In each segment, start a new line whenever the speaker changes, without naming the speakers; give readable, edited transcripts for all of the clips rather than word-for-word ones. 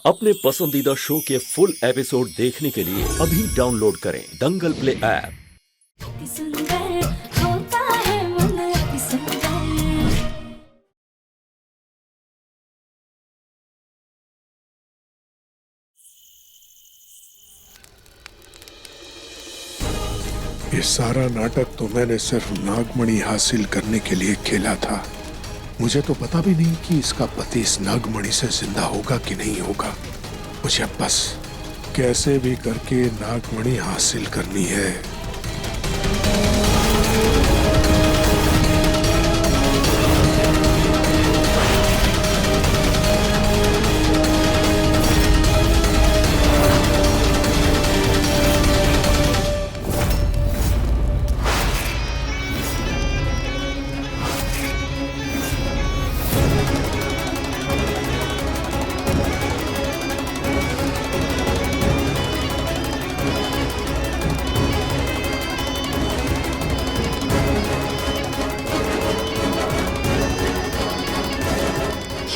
अपने पसंदीदा शो के फुल एपिसोड देखने के लिए अभी डाउनलोड करें दंगल प्ले ऐप।
ये सारा नाटक तो मैंने सिर्फ नागमणि हासिल करने के लिए खेला था। मुझे तो पता भी नहीं कि इसका पति इस नागमणि से जिंदा होगा कि नहीं होगा। मुझे बस कैसे भी करके नागमणि हासिल करनी है।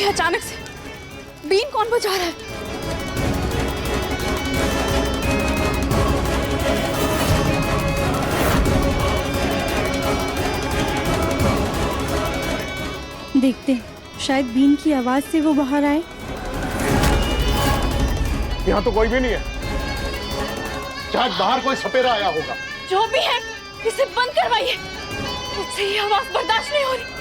अचानक से बीन कौन बजा रहा है?
देखते शायद बीन की आवाज से वो बाहर आए।
यहाँ तो कोई भी नहीं है। शायद बाहर कोई सपेरा आया होगा।
जो भी है इसे बंद करवाइए। मुझसे ये आवाज बर्दाश्त नहीं हो रही।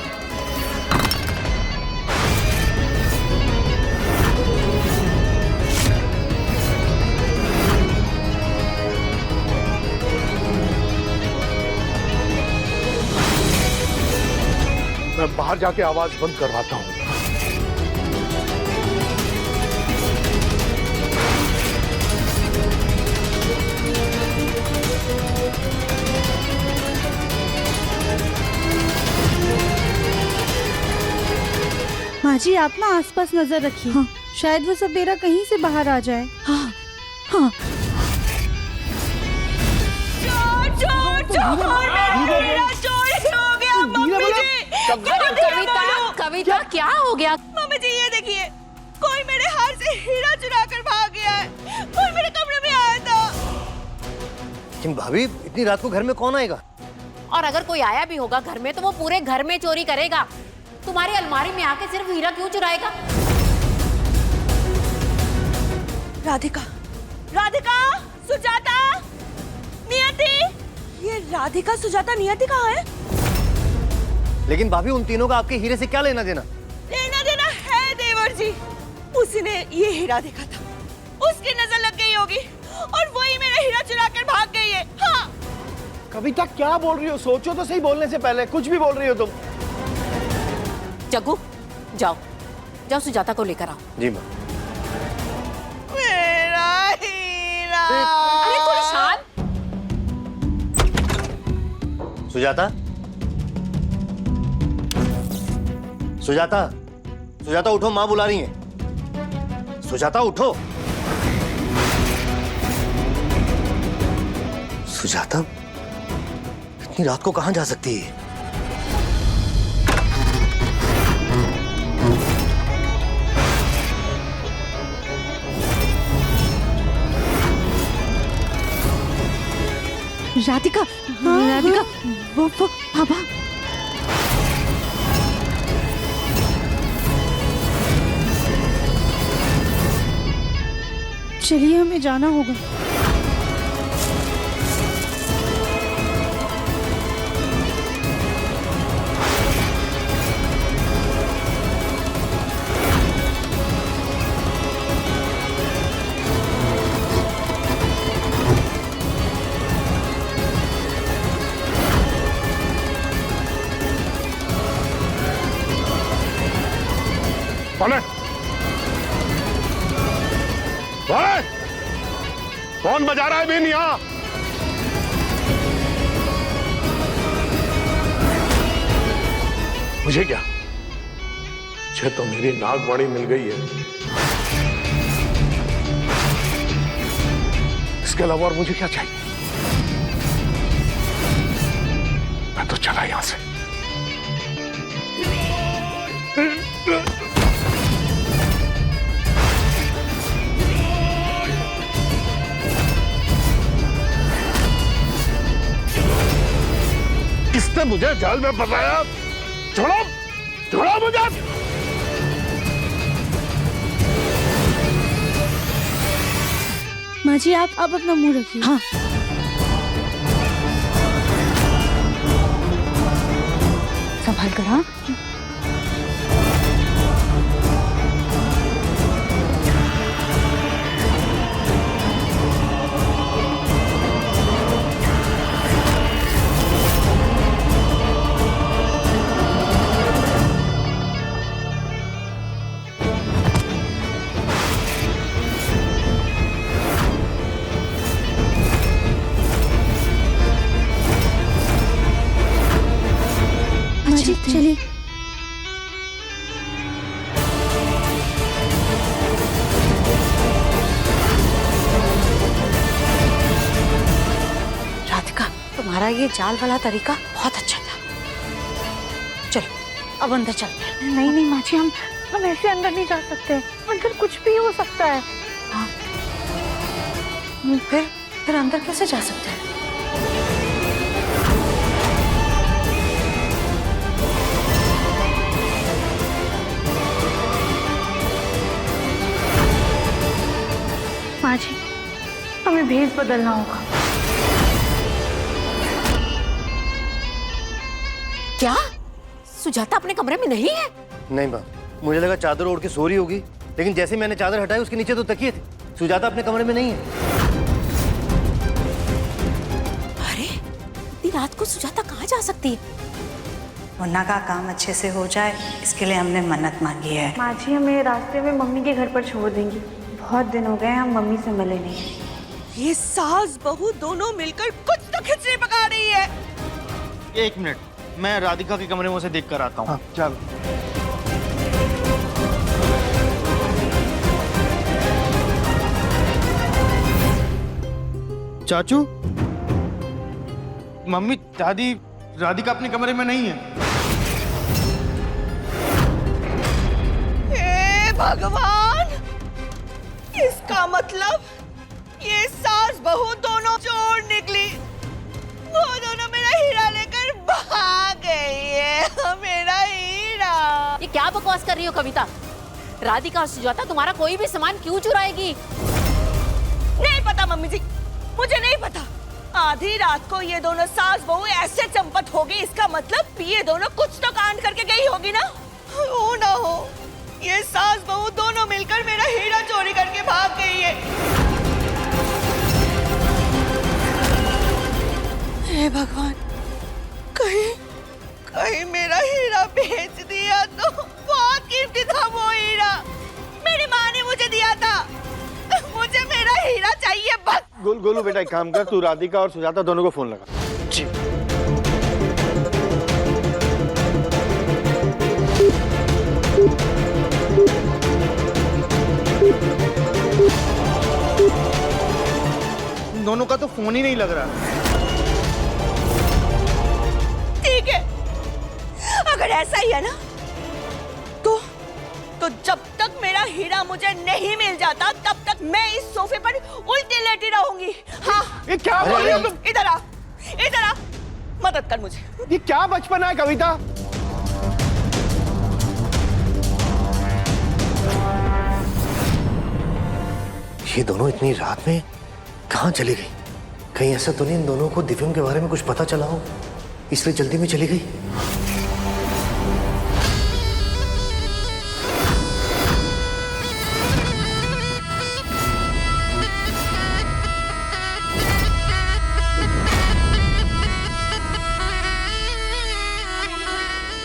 मैं बाहर जाके आवाज बंद करवाता हूँ।
माँ जी आप ना आसपास नजर रखिए। हाँ, शायद वो सपेरा कहीं से बाहर आ जाए। हाँ हाँ
कविता क्या हो गया?
मम्मी जी ये देखिए, कोई मेरे हाथ से हीरा चुरा कर भाग गया है। कोई मेरे कमरे में आया था।
लेकिन भाभी इतनी रात को घर में कौन आएगा?
और अगर कोई आया भी होगा घर में तो वो पूरे घर में चोरी करेगा। तुम्हारी अलमारी में आके सिर्फ हीरा क्यों चुराएगा?
राधिका, राधिका, सुजाता, नियति। ये राधिका, सुजाता, नियति कहाँ है?
लेकिन भाभी उन तीनों का आपके हीरे से क्या लेना देना?
लेना देना है देवर जी। उसने ये हीरा देखा था, उसकी नजर लग गई होगी और वही मेरा हीरा चुरा कर भाग गई है। हाँ।
कविता क्या बोल रही हो? सोचो तो सही, बोलने से पहले कुछ भी बोल रही हो तुम।
जग्गू जाओ जाओ सुजाता को लेकर आओ।
जी माँ।
मेरा हीरा।
अरे थोड़ी शांत।
सुजाता, सुजाता, सुजाता उठो, माँ बुला रही है। सुजाता उठो। सुजाता इतनी रात को कहाँ जा सकती है?
राधिका, राधिका, वो पापा। चलिए हमें जाना होगा।
कौन है? कौन बजा रहा है बीन यहाँ? मुझे क्या, मुझे तो मेरी नागमणि मिल गई है। इसके अलावा और मुझे क्या चाहिए? मैं तो चला यहां से। मुझे जाल में फंसाया। छोड़ो, छोड़ो मुझे।
माँ जी आप अपना मुंह रखिए। हाँ संभाल कर। हाँ चलिए।
राधिका तुम्हारा ये जाल वाला तरीका बहुत अच्छा था। चलो अब अंदर चलते हैं।
नहीं नहीं माँ जी हम ऐसे अंदर नहीं जा सकते। अंदर कुछ भी हो सकता है।
हाँ फिर अंदर कैसे जा सकते हैं?
माँ जी हमें भेस बदलना होगा।
क्या सुजाता अपने कमरे में नहीं है?
नहीं माँ, मुझे लगा चादर ओढ़ के सो रही होगी, लेकिन जैसे मैंने चादर हटाई उसके नीचे तो तकिए थे। सुजाता अपने कमरे में नहीं है।
अरे इतनी रात को सुजाता कहाँ जा सकती है?
मुन्ना का काम अच्छे से हो जाए इसके लिए हमने मन्नत मांगी है।
माँ जी हमें रास्ते में मम्मी के घर पर छोड़ देंगी। बहुत दिन हो गए हम मम्मी से मिले नहीं।
ये सास बहू दोनों मिलकर कुछ तो खिचड़ी पका रही है।
एक मिनट, मैं राधिका के कमरे में उसे देख कर आता हूँ। चलो। चाचू, मम्मी दादी राधिका अपने कमरे में नहीं है।
हे भगवान, इसका मतलब ये सास बहू दोनों चोर निकली। वो दोनों मेरा हीरा लेकर भाग गई है। मेरा हीरा।
ये क्या बकवास कर रही हो कविता? राधिका और सुजाता तुम्हारा कोई भी सामान क्यों चुराएगी?
नहीं पता मम्मी जी, मुझे नहीं पता। आधी रात को ये दोनों सास बहू ऐसे चंपत होगी, इसका मतलब ये दोनों कुछ तो कांड करके गई होगी ना। हो ना हो ये सास बहू दोनों मिलकर मेरा हीरा चोरी करके भाग गई है। हे भगवान, कहीं मेरा हीरा बेच दिया तो। बहुत कीमती था वो हीरा, मेरी माँ ने मुझे दिया था। मुझे मेरा हीरा चाहिए बस।
गोलू बेटा एक काम कर, तू राधिका और सुजाता दोनों को फोन लगा। जी। दोनों का तो फोन ही नहीं लग रहा।
ठीक है, अगर ऐसा ही है ना तो जब तक मेरा हीरा मुझे नहीं मिल जाता तब तक मैं इस सोफे पर उल्टी लेटी रहूंगी। हाँ
ये क्या बोल रही हो तुम?
इधर आ, मदद कर मुझे।
ये क्या बचपना है कविता?
ये दोनों इतनी रात में कहाँ चली गई? कहीं ऐसा तो नहीं इन दोनों को दिव्यम के बारे में कुछ पता चला हो, इसलिए जल्दी में चली गई?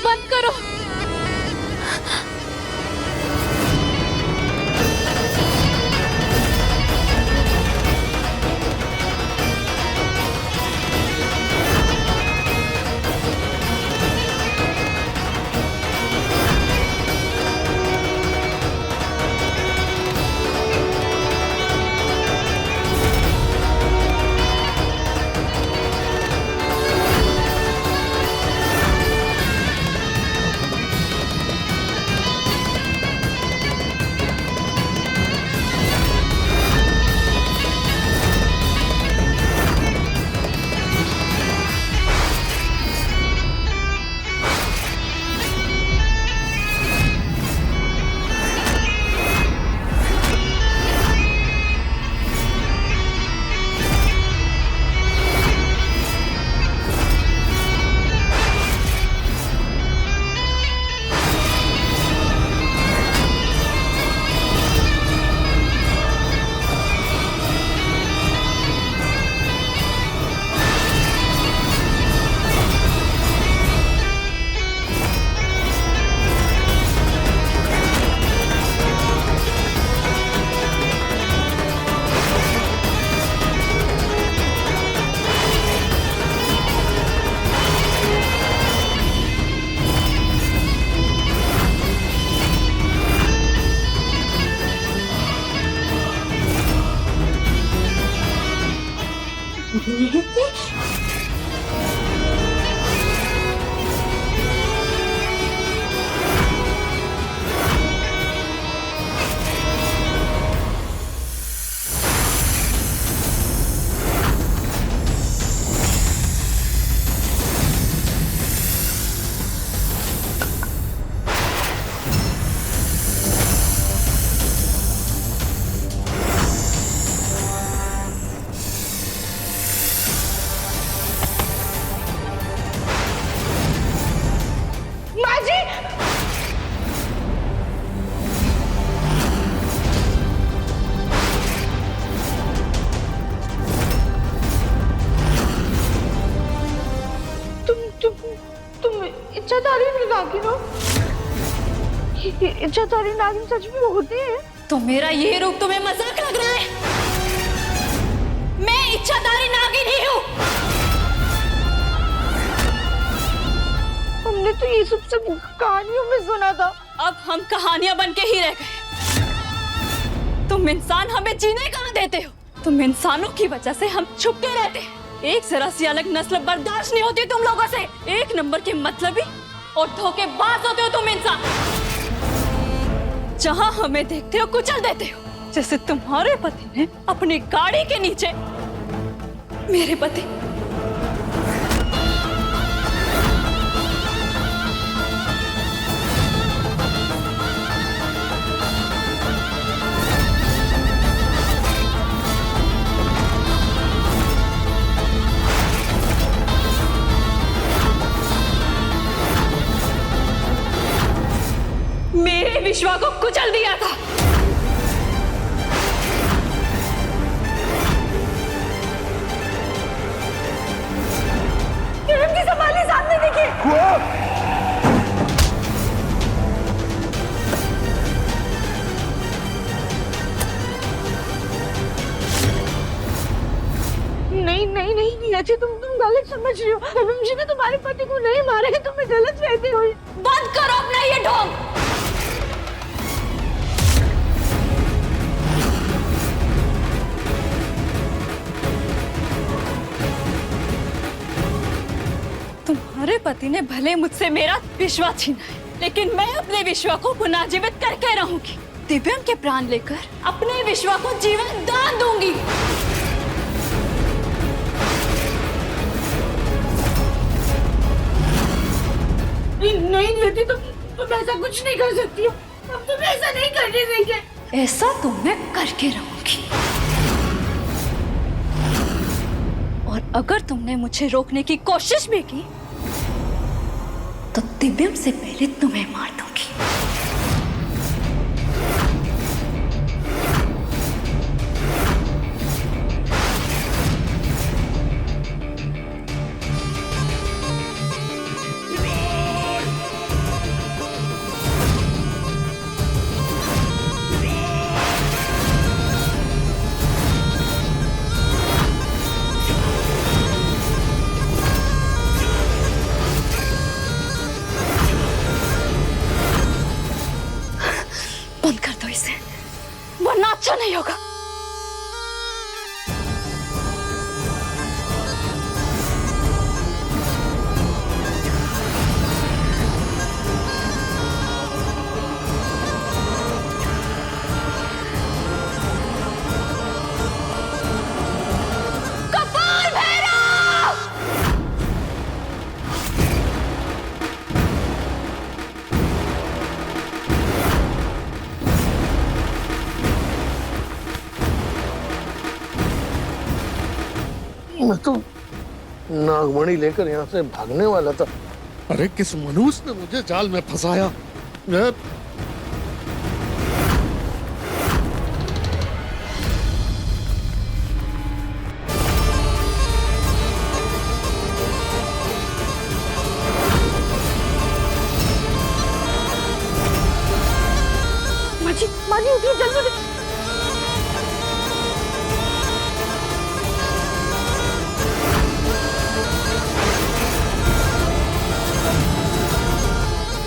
बंद करो।
तुम इच्छाधारी नागिन हो? इच्छाधारी नागिन सच में होती है?
तो मेरा ये रूप तुम्हें मजाक लग रहा है? मैं इच्छाधारी नागिन ही हूँ।
हमने तो ये सबसे कहानियों में सुना था।
अब हम कहानियां बन के ही रह गए। तुम इंसान हमें जीने कहाँ देते हो? तुम इंसानों की वजह से हम छुपते रहते हैं। एक जरा सी अलग नस्ल बर्दाश्त नहीं होती तुम लोगों से। एक नंबर के मतलबी और धोखेबाज होते हो तुम इंसान। जहाँ हमें देखते हो कुचल देते हो, जैसे तुम्हारे पति ने अपनी गाड़ी के नीचे मेरे पति। मेरे विश्वा को कुचल दिया था।
की संभाली सामने देखिए। नहीं नहीं नहीं अच्छी तुम गलत समझ रही हो। जी ने तुम्हारे पति को नहीं मारा है, तुम्हें गलत रहते हो।
बंद करो अपना ये ढोंग। तुम्हारे पति ने भले मुझसे मेरा विश्वास छीना है, लेकिन मैं अपने विश्वा को पुनर्जीवित करके रहूंगी। दिव्यम के प्राण लेकर अपने विश्वा को जीवन दान दूंगी।
नहीं बेटी तुम ऐसा कुछ नहीं कर सकती हो। अब तुम ऐसा नहीं करने देंगे।
ऐसा तो मैं करके रहूंगी। और अगर तुमने मुझे रोकने की कोशिश भी की तो दिव्यम से पहले तुम्हें मार दूंगी। बंद कर दो इसे, वरना अच्छा नहीं होगा। कपाल भैरव!
मैं तो नागमणि लेकर यहाँ से भागने वाला था।
अरे किस मनुष्य ने मुझे जाल में फंसाया? मैं
माजी उठिए जल्दी।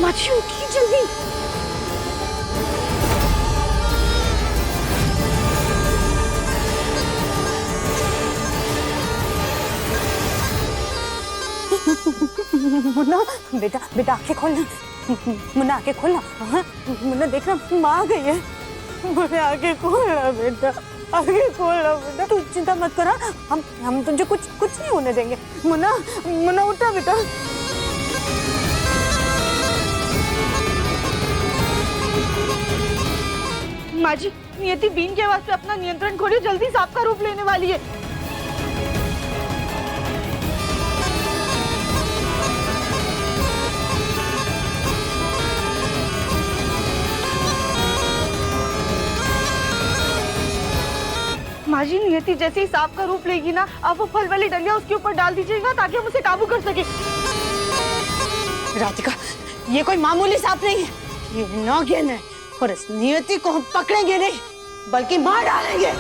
माजी उठिए जल्दी।
मुन्ना बेटा बेटा आंखें खोलना, मुन्ना आंखें खोलना। हाँ मुन्ना देखना माँ आ गई है, मुन्ना आंखें खोलना बेटा, आंखें खोलना बेटा, तू चिंता मत कर। हम तुझे कुछ नहीं होने देंगे। मुन्ना मुन्ना उठा बेटा।
माँ जी, नियति बीन के आवाज पे अपना नियंत्रण खोलिए, जल्दी सांप का रूप लेने वाली है। माँ जी, नियति जैसे ही सांप का रूप लेगी ना, आप वो फल वाली डलिया उसके ऊपर डाल दीजिएगा ताकि हम उसे काबू कर सके।
राधिका, ये कोई मामूली सांप नहीं है, ये नागिन है और इस नियति को हम पकड़ेंगे नहीं बल्कि मार डालेंगे।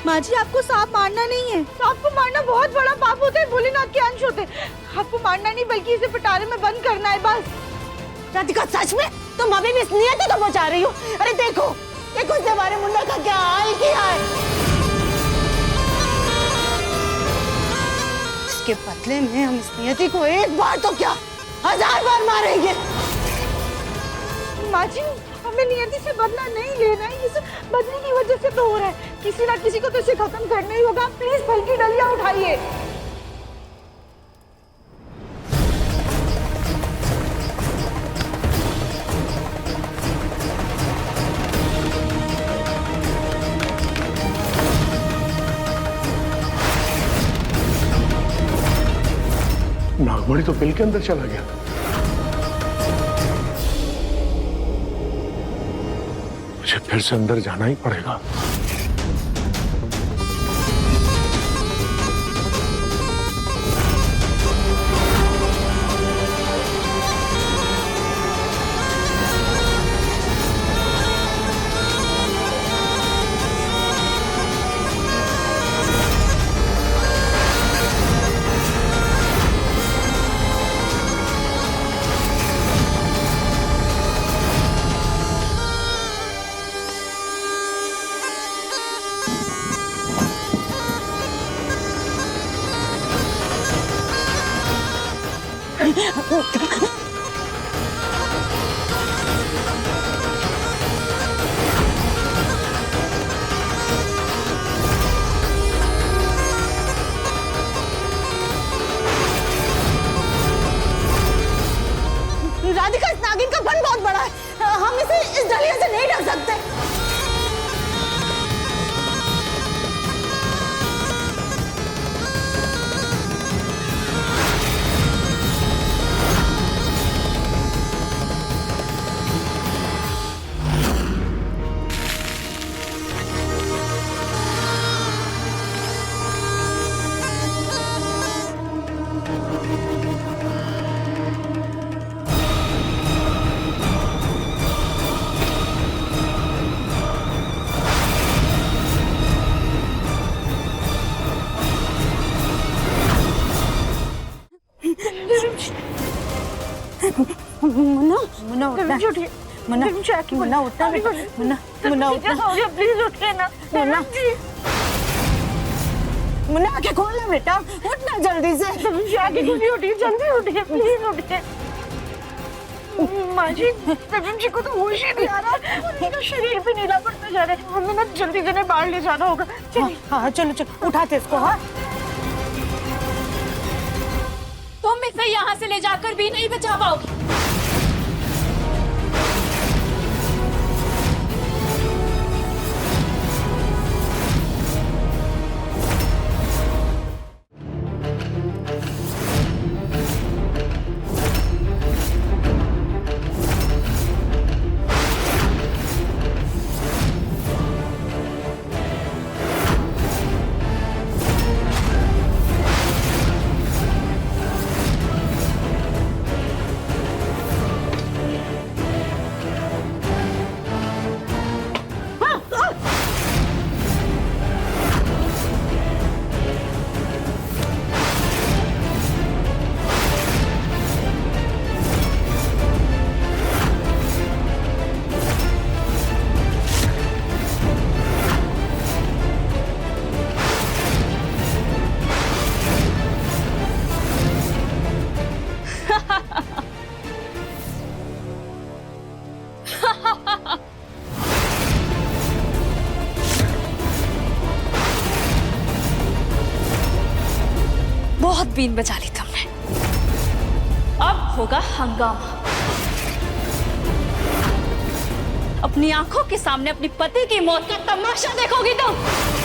माँ जी आपको सांप मारना नहीं है।
सांप को मारना बहुत बड़ा पाप होता है, भोलेनाथ के अंश होते हैं। आपको मारना नहीं बल्कि इसे पिटारे में बंद करना है बस।
राधिका सच में तुम अभी भी इस नियति को बचा रही हो? अरे देखो देखो इसने हमारे मुन्ना का क्या हाल किया है। इसके बदले में हम इस नियति को एक बार तो क्या 1000 बार मारेंगे।
माँ जी, हमें नियति से बदला नहीं लेना है, इसे बदले की वजह से तो हो रहा है। किसी ना किसी को तो इसे खत्म करना ही होगा। प्लीज फल की डलिया उठाइए।
नागमणि तो बिल के अंदर चला गया। मुझे फिर से अंदर जाना ही पड़ेगा।
राधिका, इस नागिन का फन बहुत बड़ा है, हम इसे इस डलिया से नहीं ढक सकते। मुन्ना मुन्ना उठना, मुन्ना मुन्ना उठना बेटा, मुन्ना मुन्ना उठना,
प्लीज उठिए ना।
मुन्ना मुन्ना आंखें खोलना बेटा, उठना जल्दी से।
आगे खुली उठिए, जल्दी उठिए, प्लीज उठिए। माँ जी, प्रवीण जी को तो होश ही नहीं आ रहा, उनका शरीर भी नीला पड़ता जा रहा है। हमें ना जल्दी जल्दी बाहर ले जाना होगा। चलिए।
हाँ चलो चलो, उठाते इसको। हाँ
तुम इसे यहाँ से ले जाकर भी नहीं बचा पाओगी। बीन बजा ली तुमने। अब होगा हंगामा। अपनी आंखों के सामने अपनी पति की मौत का तमाशा देखोगी तुम।